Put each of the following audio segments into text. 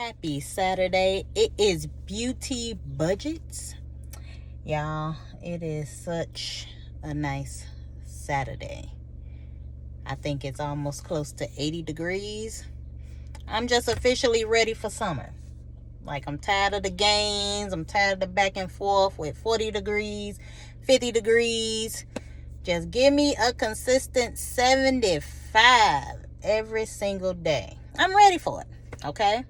Happy Saturday. It is Beauty Budgets. Y'all, it is such a nice Saturday. I think it's almost close to 80 degrees. I'm just officially ready for summer. Like, I'm tired of the games. I'm tired of the back and forth with 40 degrees, 50 degrees. Just give me a consistent 75 every single day. I'm ready for it, okay?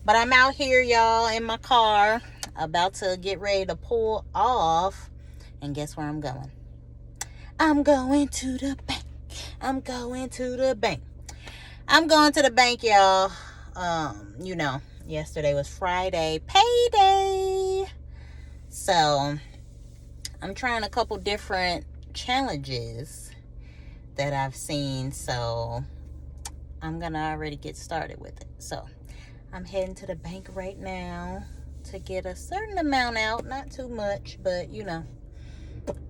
But I'm out here, y'all, in my car, about to get ready to pull off. And guess where I'm going? I'm going to the bank. I'm going to the bank. I'm going to the bank, y'all. Yesterday was Friday, payday. So I'm trying a couple different challenges that I've seen. So I'm going to already get started with it. So I'm heading to the bank right now to get a certain amount out. Not too much, but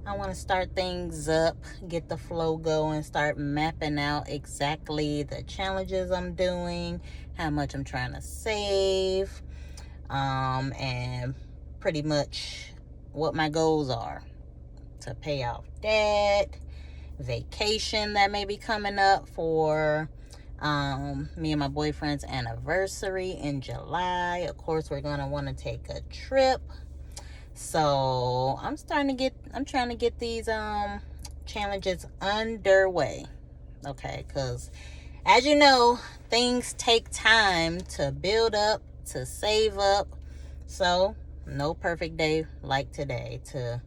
I want to start things up, get the flow going, start mapping out exactly the challenges I'm doing, how much I'm trying to save, and pretty much what my goals are to pay off debt, vacation that may be coming up for me and my boyfriend's anniversary in July. Of course, we're going to want to take a trip. So I'm trying to get these challenges underway. Okay, because as you know, things take time to build up, to save up. So no perfect day like today to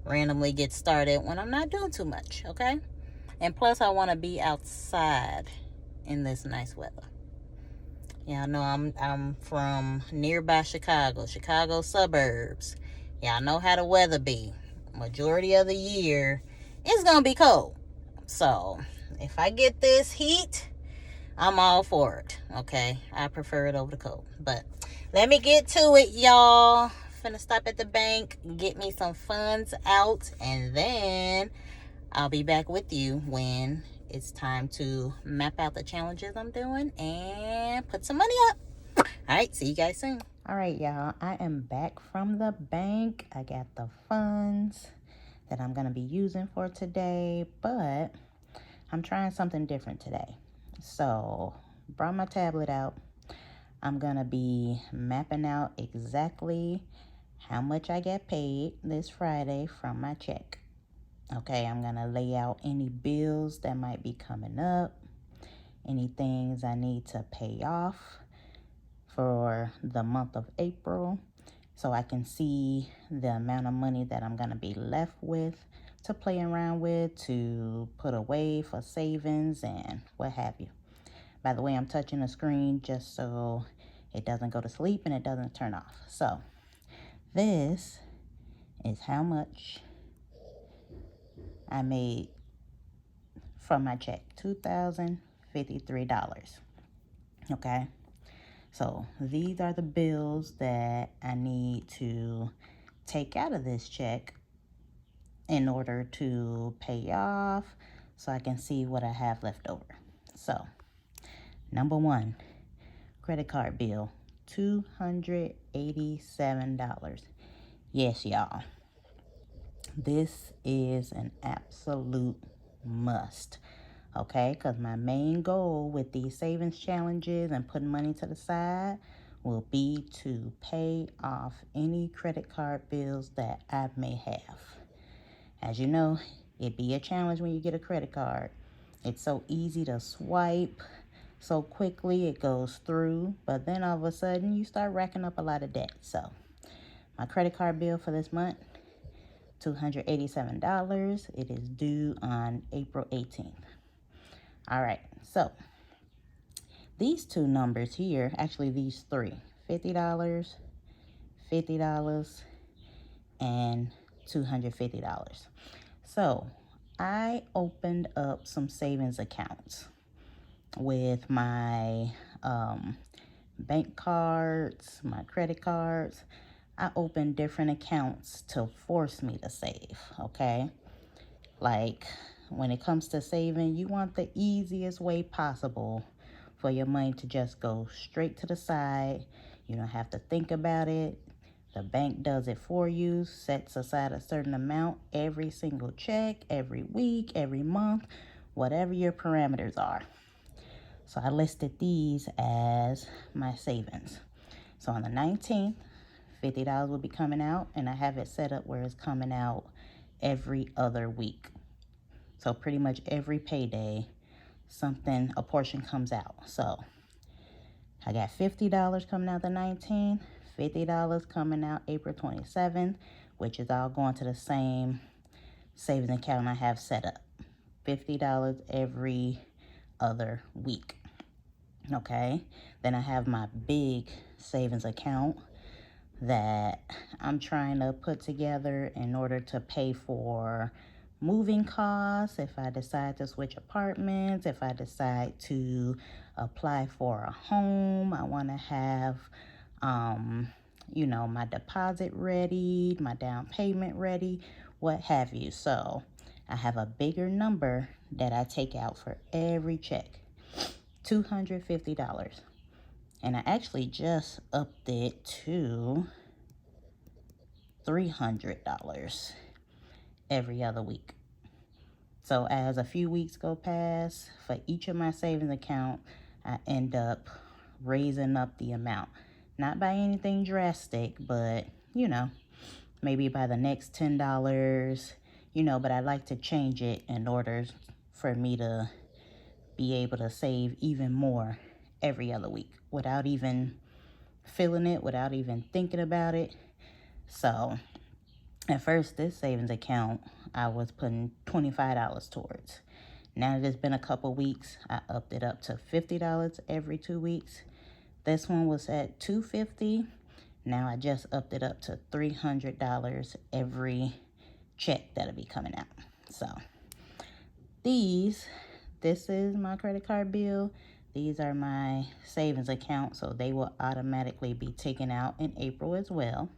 randomly get started when I'm not doing too much, okay? And plus, I want to be outside in this nice weather. Y'all know I'm from nearby Chicago suburbs. Y'all know how the weather be. Majority of the year, it's gonna be cold. So if I get this heat, I'm all for it. Okay, I prefer it over the cold. But let me get to it, y'all. Finna stop at the bank, get me some funds out, and then I'll be back with you when it's time to map out the challenges I'm doing and put some money up. All right, see you guys soon. All right, y'all, I am back from the bank. I got the funds that I'm going to be using for today, but I'm trying something different today. So, brought my tablet out. I'm going to be mapping out exactly how much I get paid this Friday from my check. Okay, I'm going to lay out any bills that might be coming up, any things I need to pay off for the month of April, so I can see the amount of money that I'm going to be left with to play around with, to put away for savings and what have you. By the way, I'm touching the screen just so it doesn't go to sleep and it doesn't turn off. So this is how much I made from my check, $2,053. Okay, so these are the bills that I need to take out of this check in order to pay off, so I can see what I have left over. So number one, credit card bill, $287. Yes, y'all, this is an absolute must. Okay, because my main goal with these savings challenges and putting money to the side will be to pay off any credit card bills that I may have. As you know, it be a challenge when you get a credit card. It's so easy to swipe so quickly, it goes through, but then all of a sudden you start racking up a lot of debt. So my credit card bill for this month, $287. It is due on April 18th. All right, so these two numbers here, actually these three, $50, $50, and $250. So I opened up some savings accounts with my bank cards, my credit cards. I opened different accounts to force me to save, okay? Like, when it comes to saving, you want the easiest way possible for your money to just go straight to the side. You don't have to think about it. The bank does it for you, sets aside a certain amount every single check, every week, every month, whatever your parameters are. So I listed these as my savings. So on the 19th, $50 will be coming out, and I have it set up where it's coming out every other week. So pretty much every payday, a portion comes out. So I got $50 coming out the 19th, $50 coming out April 27th, which is all going to the same savings account I have set up. $50 every other week. Okay, then I have my big savings account that I'm trying to put together in order to pay for moving costs, if I decide to switch apartments, if I decide to apply for a home. I want to have my deposit ready, my down payment ready, what have you. So I have a bigger number that I take out for every check, $250. And I actually just upped it to $300 every other week. So as a few weeks go past, for each of my savings account, I end up raising up the amount. Not by anything drastic, but, maybe by the next $10, but I like to change it in order for me to be able to save even more every other week without even feeling it, without even thinking about it. So at first, this savings account, I was putting $25 towards. Now that it's been a couple weeks, I upped it up to $50 every 2 weeks. This one was at $250. Now I just upped it up to $300 every check that'll be coming out. So this is my credit card bill. These are my savings account, so they will automatically be taken out in April as well.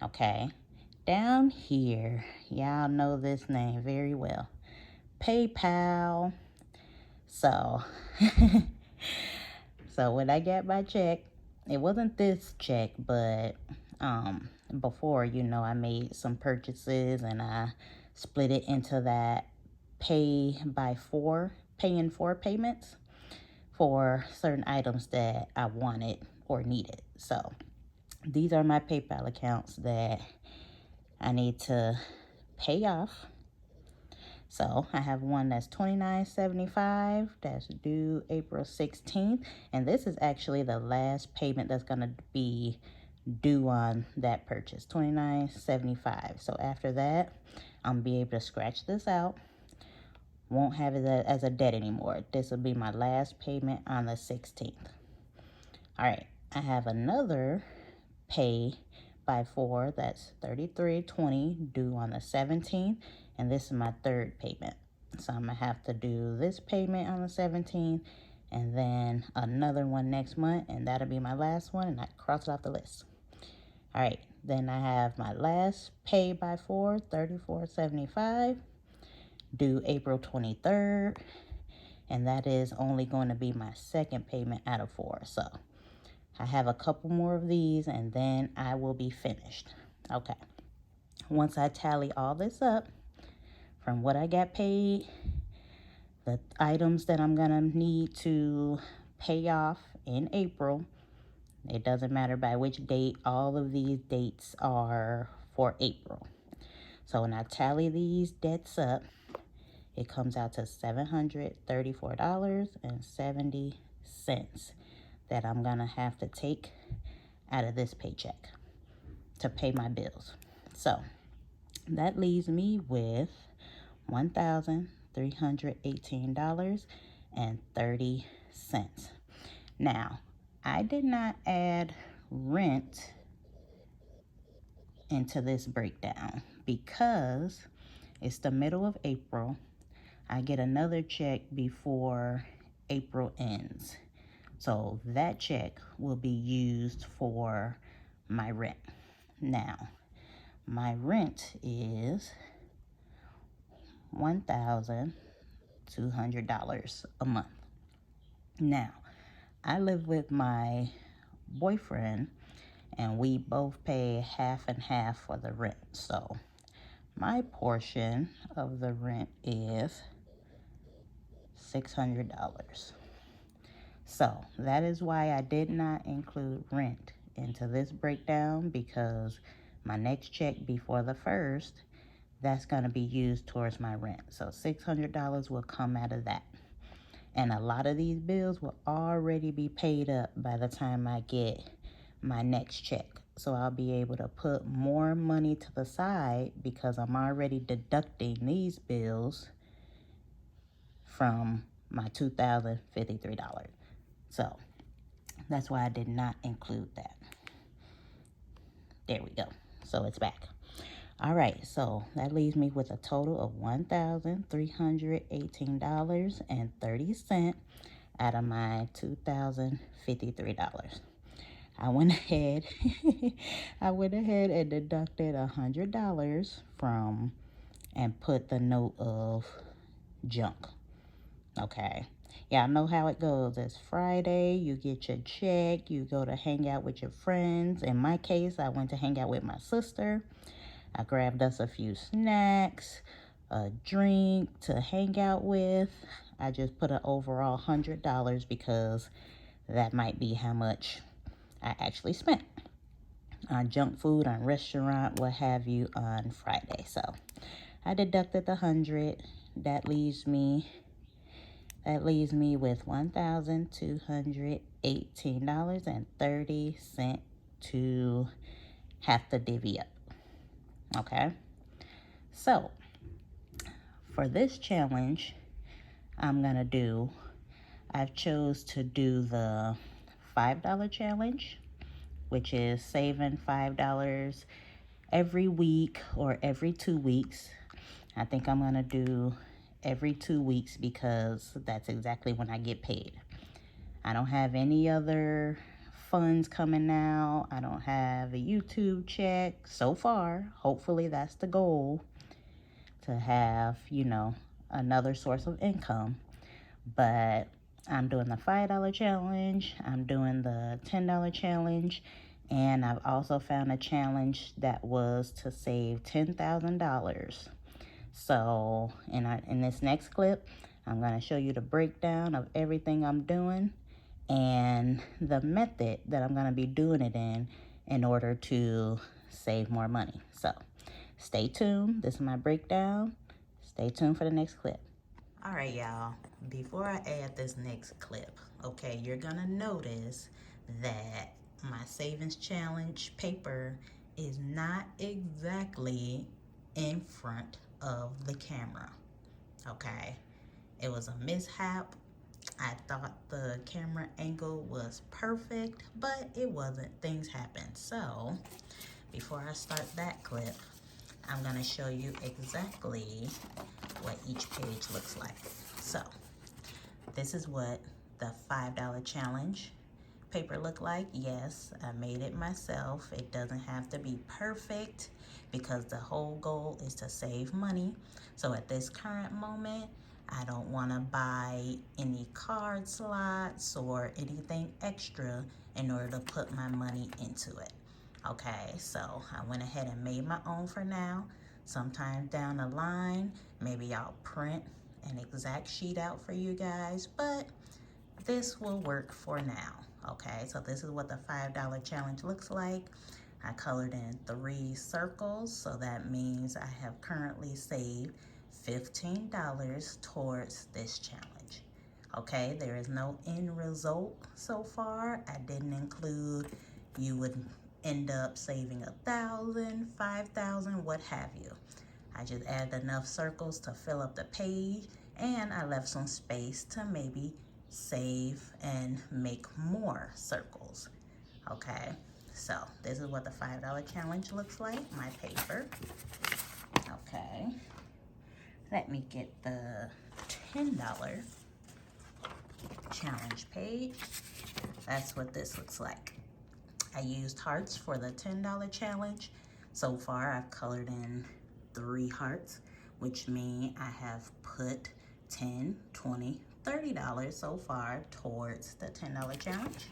Okay. Down here, y'all know this name very well. PayPal. So, when I got my check, it wasn't this check, but before, I made some purchases and I split it into that pay in 4 payments for certain items that I wanted or needed. So these are my PayPal accounts that I need to pay off. So I have one that's $29.75 that's due April 16th. And this is actually the last payment that's going to be due on that purchase, $29.75. So after that, I'm going to be able to scratch this out. Won't have it as a debt anymore. This will be my last payment on the 16th. All right, I have another pay by 4 that's $33.20 due on the 17th, and this is my third payment. So I'm gonna have to do this payment on the 17th and then another one next month, and that'll be my last one, and I cross it off the list. All right, then I have my last pay by 4, $34.75 due April 23rd, and that is only going to be my second payment out of 4. So I have a couple more of these and then I will be finished. Okay. Once I tally all this up from what I got paid, the items that I'm going to need to pay off in April, it doesn't matter by which date, all of these dates are for April. So when I tally these debts up, it comes out to $734.70 that I'm going to have to take out of this paycheck to pay my bills. So that leaves me with $1,318.30. Now, I did not add rent into this breakdown because it's the middle of April. I get another check before April ends. So that check will be used for my rent. Now, my rent is $1,200 a month. Now, I live with my boyfriend, and we both pay half and half for the rent. So my portion of the rent is $600. So that is why I did not include rent into this breakdown, because my next check before the 1st, that's going to be used towards my rent. So $600 will come out of that. And a lot of these bills will already be paid up by the time I get my next check. So I'll be able to put more money to the side because I'm already deducting these bills from my $2,053. So that's why I did not include that. There we go. So it's back. All right, so that leaves me with a total of $1,318.30 out of my $2,053. I went ahead and deducted $100 from and put the note of junk. Okay. Y'all know how it goes. It's Friday, you get your check, you go to hang out with your friends. In my case, I went to hang out with my sister. I grabbed us a few snacks, a drink to hang out with. I just put an overall $100 because that might be how much I actually spent on junk food, on restaurant, what have you, on Friday. So I deducted the 100. That leaves me with $1,218.30 to have to divvy up. Okay, so for this challenge, I've chose to do the $5 challenge, which is saving $5 every week or every 2 weeks. I think I'm gonna do every 2 weeks because that's exactly when I get paid. I don't have any other funds coming out. I don't have a YouTube check so far. Hopefully that's the goal, to have, another source of income. But I'm doing the $5 challenge. I'm doing the $10 challenge. And I've also found a challenge that was to save $10,000. So in this next clip, I'm going to show you the breakdown of everything I'm doing and the method that I'm going to be doing it in order to save more money. So stay tuned. This is my breakdown. Stay tuned for the next clip. All right, y'all. Before I add this next clip, okay, you're going to notice that my savings challenge paper is not exactly in front of the camera. Okay, it was a mishap. I thought the camera angle was perfect, but it wasn't. Things happen. So before I start that clip, I'm going to show you exactly what each page looks like. So this is what the $5 challenge paper look like. Yes, I made it myself. It doesn't have to be perfect because the whole goal is to save money. So at this current moment, I don't want to buy any card slots or anything extra in order to put my money into it. Okay, so I went ahead and made my own for now. Sometime down the line, maybe I'll print an exact sheet out for you guys, but this will work for now. Okay, so this is what the $5 challenge looks like. I colored in 3 circles, so that means I have currently saved $15 towards this challenge. Okay, there is no end result so far. I didn't include you would end up saving 1,000, 5,000, what have you. I just added enough circles to fill up the page, and I left some space to maybe save and make more circles. Okay, so this is what the $5 challenge looks like, my paper. Okay, let me get the $10 challenge page. That's what this looks like. I used hearts for the $10 challenge. So far, I've colored in 3 hearts, which means I have put $10, $20, $30 so far towards the $10 challenge.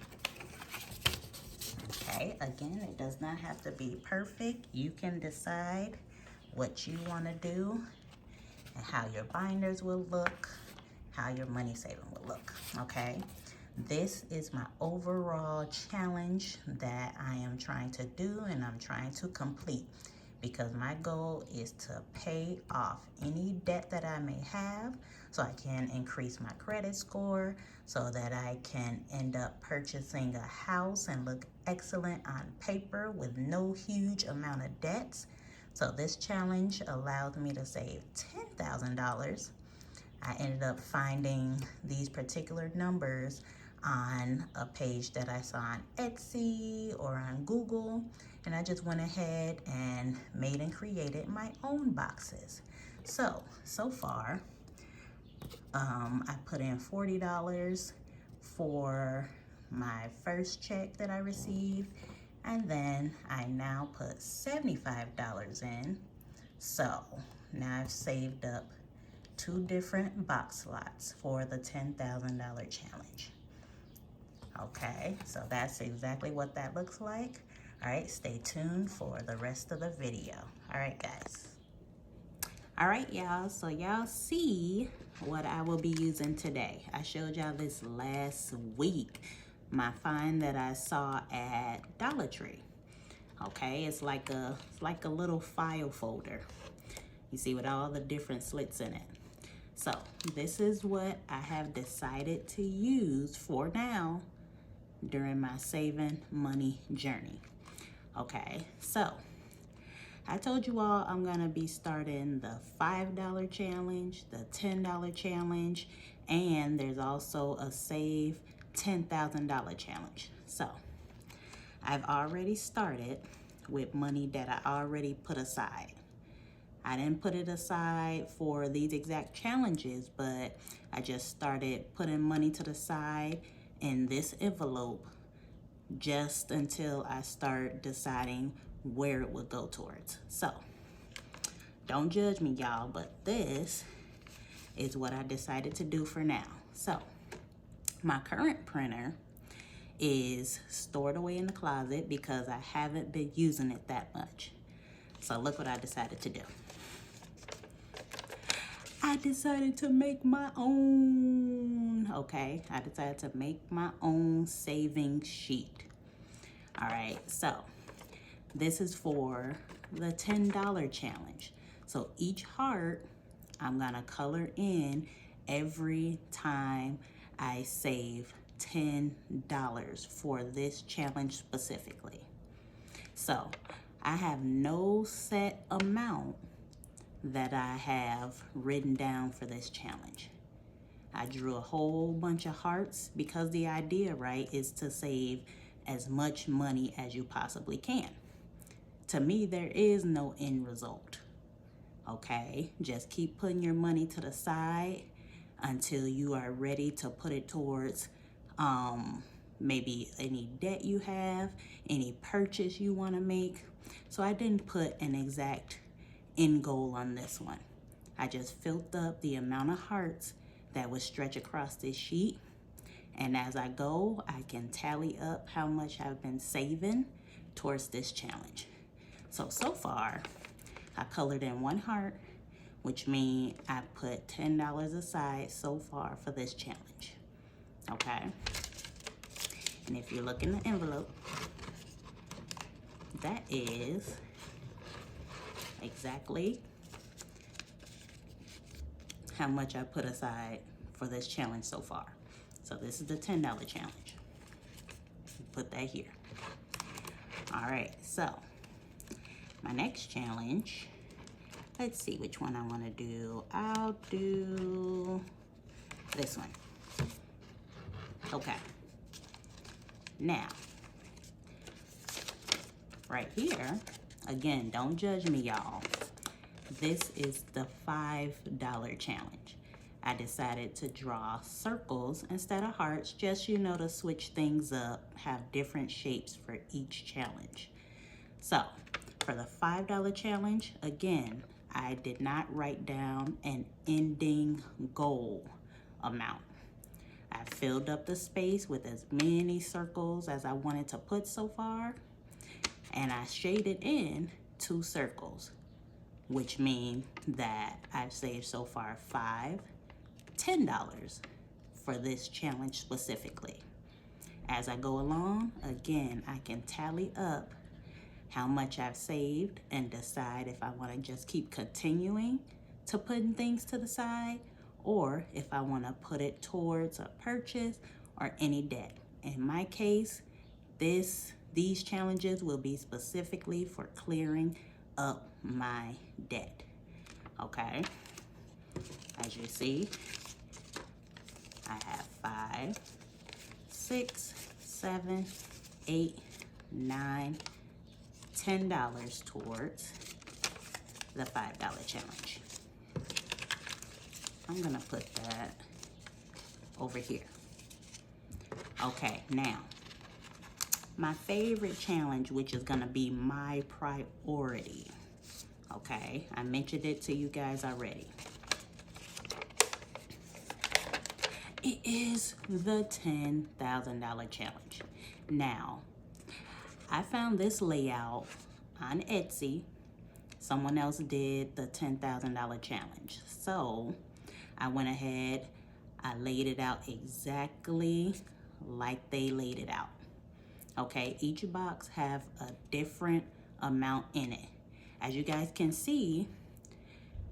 Okay, again, it does not have to be perfect. You can decide what you want to do and how your binders will look, how your money saving will look, okay? This is my overall challenge that I am trying to do and I'm trying to complete, because my goal is to pay off any debt that I may have so I can increase my credit score, so that I can end up purchasing a house and look excellent on paper with no huge amount of debts. So this challenge allowed me to save $10,000. I ended up finding these particular numbers on a page that I saw on Etsy or on Google, and I just went ahead and made and created my own boxes. So far, I put in $40 for my first check that I received, and then I now put $75 in. So now I've saved up 2 different box slots for the $10,000 challenge. Okay, so that's exactly what that looks like. All right, stay tuned for the rest of the video. All right, guys. All right, y'all, so y'all see what I will be using today. I showed y'all this last week, my find that I saw at Dollar Tree. Okay, it's like a little file folder. You see, with all the different slits in it. So this is what I have decided to use for now during my saving money journey. Okay, so I told you all I'm gonna be starting the $5 challenge, the $10 challenge, and there's also a save $10,000 challenge. So I've already started with money that I already put aside. I didn't put it aside for these exact challenges, but I just started putting money to the side in this envelope just until I start deciding where it would go towards. So don't judge me, y'all, but this is what I decided to do for now. So my current printer is stored away in the closet because I haven't been using it that much. So look what I decided to do. I decided to make my own, okay? I decided to make my own saving sheet. All right, so this is for the $10 challenge. So each heart, I'm gonna color in every time I save $10 for this challenge specifically. So I have no set amount that I have written down for this challenge. I drew a whole bunch of hearts because the idea, right, is to save as much money as you possibly can. To me, there is no end result, okay? Just keep putting your money to the side until you are ready to put it towards maybe any debt you have, any purchase you want to make. So I didn't put an exact end goal on this one. I just filled up the amount of hearts that would stretch across this sheet, and as I go, I can tally up how much I've been saving towards this challenge. So far, I colored in 1 heart, which means I put $10 aside so far for this challenge, okay? And if you look in the envelope, that is exactly how much I put aside for this challenge so far. So this is the $10 challenge. Put that here. All right, so my next challenge, let's see which one I want to do. I'll do this one. Okay. Now, right here, again, don't judge me, y'all. This is the $5 challenge. I decided to draw circles instead of hearts, just, you know, to switch things up, have different shapes for each challenge. So for the $5 challenge, again, I did not write down an ending goal amount. I filled up the space with as many circles as I wanted to put so far, and I shaded in 2 circles, which means that I've saved so far $10 for this challenge specifically. As I go along, again, I can tally up how much I've saved and decide if I want to just keep continuing to putting things to the side, or if I want to put it towards a purchase or any debt. In my case, these challenges will be specifically for clearing up my debt. Okay, as you see, I have 5, 6, 7, 8, 9, $10 towards the $5 challenge. I'm gonna put that over here. Okay, now, my favorite challenge, which is gonna be my priority. Okay, I mentioned it to you guys already. It is the $10,000 challenge. Now, I found this layout on Etsy. Someone else did the $10,000 challenge. So I went ahead, I laid it out exactly like they laid it out. Okay, each box have a different amount in it. As you guys can see,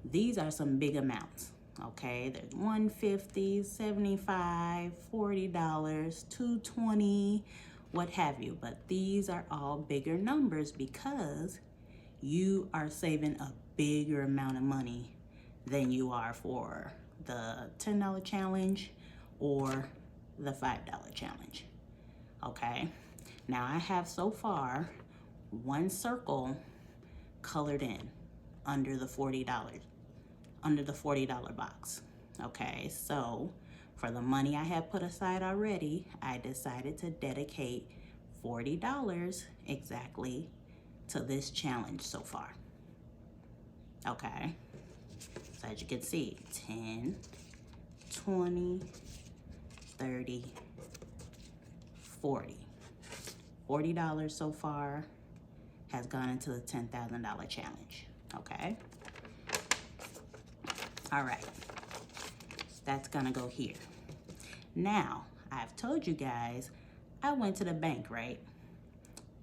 these are some big amounts. Okay, there's $150, $75, $40, $220, what have you. But these are all bigger numbers because you are saving a bigger amount of money than you are for the $10 challenge or the $5 challenge. Okay, now I have so far 1 circle colored in under the $40 box. Okay, so for the money I have put aside already, I decided to dedicate $40 exactly to this challenge so far. Okay, so as you can see, 10, 20, 30, 40. $40 so far has gone into the $10,000 challenge. Okay, all right, that's gonna go here. Now, I've told you guys I went to the bank, right?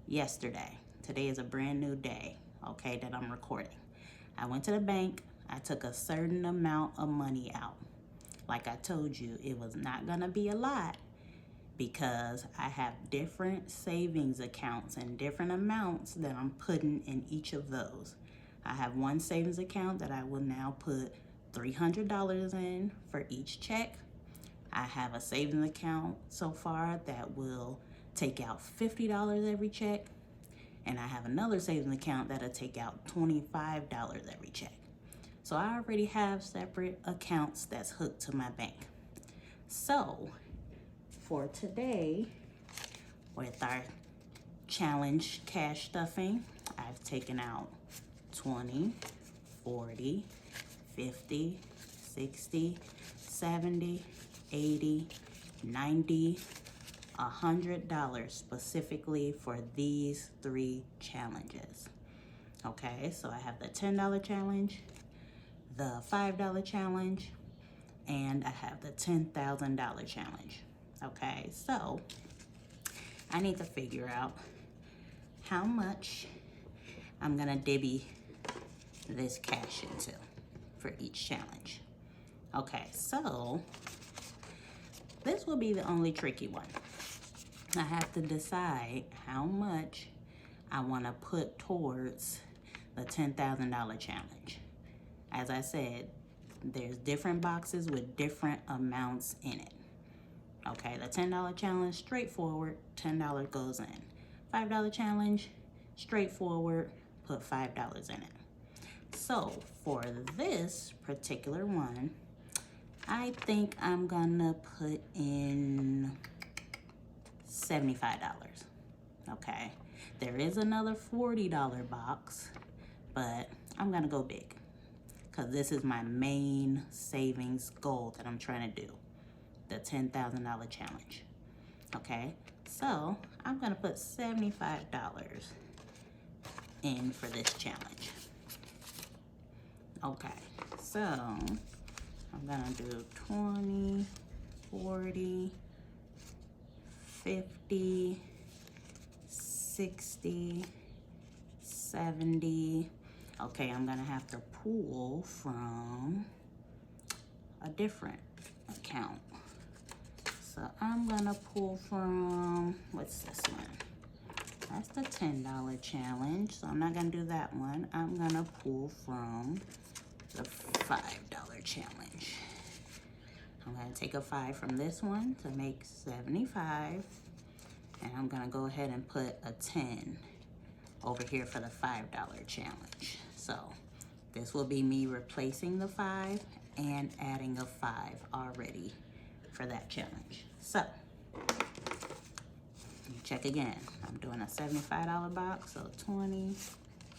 Yesterday. Today is a brand new day, okay, that I'm recording. I went to the bank, I took a certain amount of money out. Like I told you, it was not gonna be a lot because I have different savings accounts and different amounts that I'm putting in each of those. I have one savings account that I will now put $300 in for each check. I have a savings account so far that will take out $50 every check. And I have another savings account that'll take out $25 every check. So I already have separate accounts that's hooked to my bank. So for today, with our challenge cash stuffing, I've taken out 20, 40, 50, 60, 70, 80, 90, $100 specifically for these 3 challenges. Okay, so I have the $10 challenge, the $5 challenge, and I have the $10,000 challenge. Okay, so I need to figure out how much I'm gonna divvy this cash into for each challenge. Okay, so this will be the only tricky one. I have to decide how much I want to put towards the $10,000 challenge. As I said, there's different boxes with different amounts in it. Okay, the $10 challenge, straightforward, $10 goes in. $5 challenge, straightforward, put $5 in it. So for this particular one, I think I'm gonna put in $75. Okay, there is another $40 box, but I'm gonna go big. because this is my main savings goal that I'm trying to do, the $10,000 challenge. Okay, so I'm gonna put $75 in for this challenge. Okay, so I'm gonna do 20, 40, 50, 60, 70. Okay, I'm gonna have to pull from a different account. So I'm gonna pull from, what's this one? That's the $10 challenge. So I'm not gonna do that one. I'm gonna pull from the $5 challenge. I'm gonna take a 5 from this one to make 75. And I'm gonna go ahead and put a 10 over here for the $5 challenge. So this will be me replacing the 5 and adding a 5 already for that challenge. So check again. I'm doing a $75 box, so 20,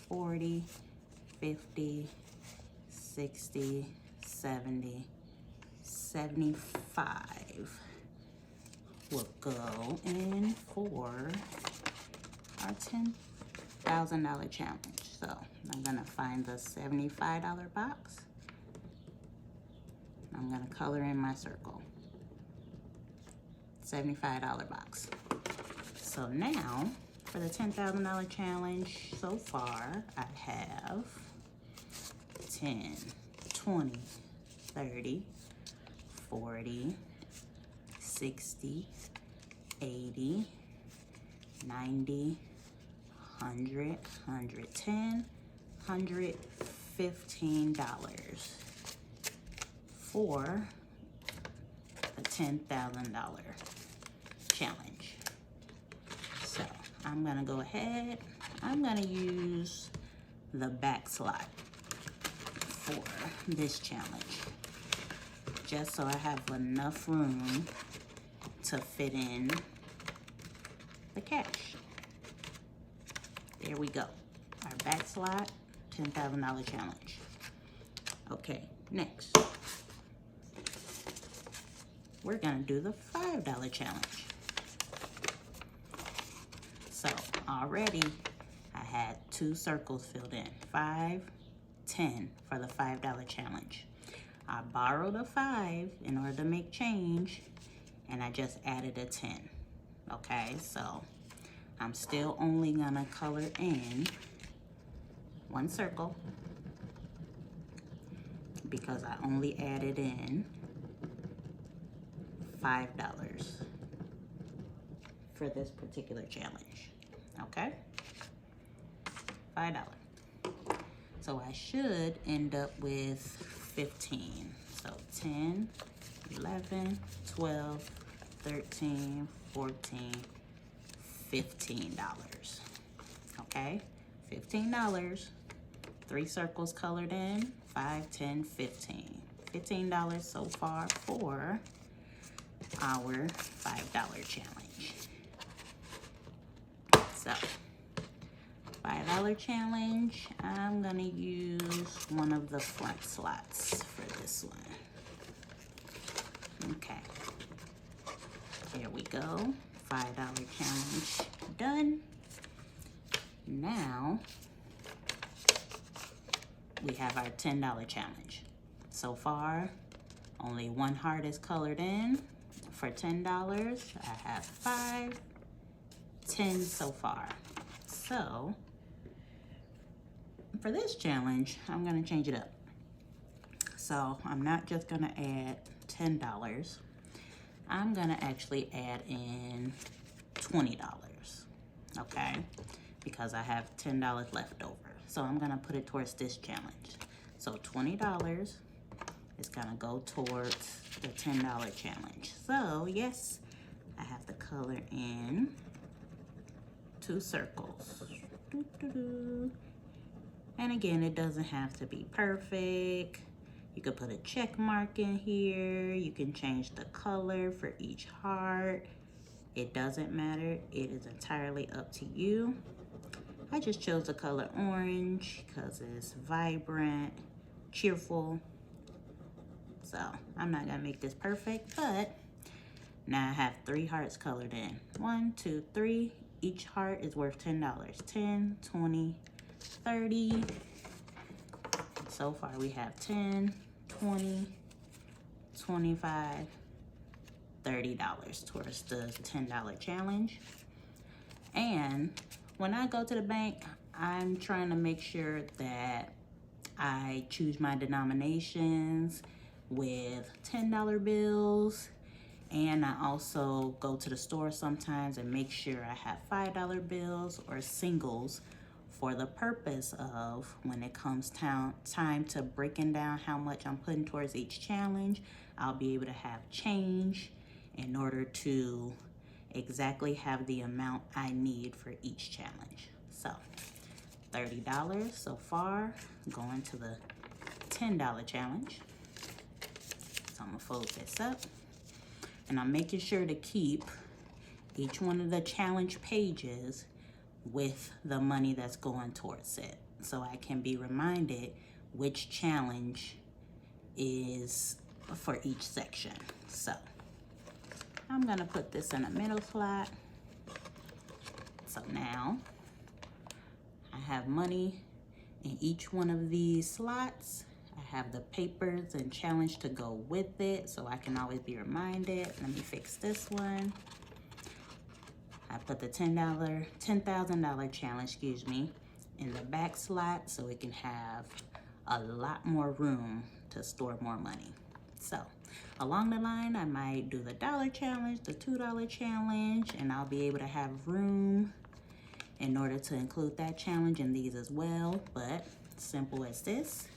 40, 50, 60, 70, 75 will go in for our $10,000 challenge. So I'm gonna find the $75 box. I'm gonna color in my circle. $75 box. So now for the $10,000 challenge, so far I have 10, 20, 30, 40, 60, 80, 90, 100, 110, $115 for the $10,000 challenge. So I'm gonna go ahead, I'm gonna use the back slot for this challenge, just so I have enough room to fit in the cash. There we go. Our back slot, $10,000 challenge. Okay, next. We're gonna do the $5 challenge. So already I had 2 circles filled in, 5, 10 for the $5 challenge. I borrowed a 5 in order to make change, and I just added a 10. Okay, so I'm still only gonna color in 1 circle because I only added in $5 for this particular challenge. Okay, $5. So I should end up with 15. So 10, 11, 12, 13, 14, $15. Okay, $15. 3 circles colored in, 5, 10, 15. $15 so far for our $5 challenge. So $5 challenge, I'm gonna use one of the front slots for this one. Okay, there we go. $5 challenge done. Now we have our $10 challenge. So far, only 1 heart is colored in. For $10, I have 5, 10 so far. So for this challenge, I'm gonna change it up. So I'm not just gonna add $10. I'm gonna actually add in $20, okay? Because I have $10 left over. So I'm gonna put it towards this challenge. So $20 is gonna go towards the $10 challenge. So yes, I have to color in 2 circles. And again, it doesn't have to be perfect. You could put a check mark in here. You can change the color for each heart. It doesn't matter. It is entirely up to you. I just chose the color orange because it's vibrant cheerful. So I'm not gonna make this perfect, but now I have 3 hearts colored in. 1, 2, 3. Each heart is worth $10. 10, 20, 30. So far we have 10, 20, 25, $30 towards the $10 challenge. And when I go to the bank, I'm trying to make sure that I choose my denominations with $10 bills. And I also go to the store sometimes and make sure I have $5 bills or singles for the purpose of when it comes time to breaking down how much I'm putting towards each challenge, I'll be able to have change in order to exactly have the amount I need for each challenge. So $30 so far, going to the $10 challenge. So I'm gonna fold this up, and I'm making sure to keep each one of the challenge pages with the money that's going towards it, so I can be reminded which challenge is for each section. So I'm gonna put this in a middle slot. So now I have money in each one of these slots. I have the papers and challenge to go with it, so I can always be reminded. Let me fix this one. I put the $10,000 challenge, in the back slot so it can have a lot more room to store more money. So along the line, I might do the $1 challenge, the $2 challenge, and I'll be able to have room in order to include that challenge in these as well. But simple as this,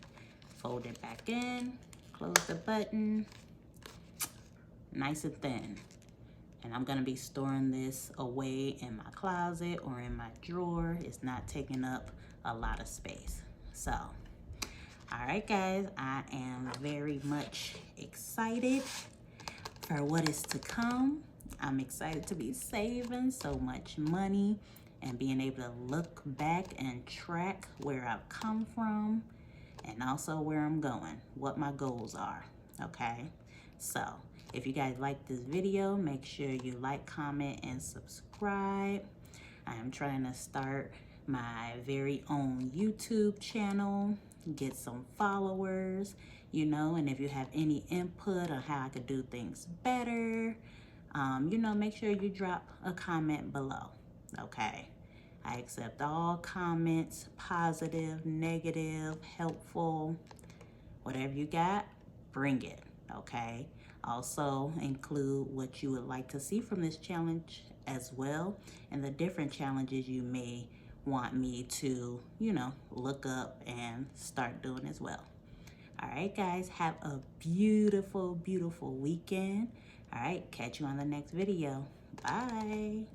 fold it back in, close the button, nice and thin. And I'm gonna be storing this away in my closet or in my drawer. It's not taking up a lot of space. So, all right guys, I am very much excited for what is to come. I'm excited to be saving so much money and being able to look back and track where I've come from and also where I'm going, what my goals are, okay? So, if you guys like this video, make sure you like, comment, and subscribe. I am trying to start my very own YouTube channel, get some followers, you know, and if you have any input on how I could do things better, you know, make sure you drop a comment below, okay? I accept all comments, positive, negative, helpful, whatever you got, bring it, okay? Also include what you would like to see from this challenge as well, and the different challenges you may want me to, you know, look up and start doing as well. All right, guys, have a beautiful, beautiful weekend. All right, catch you on the next video. Bye.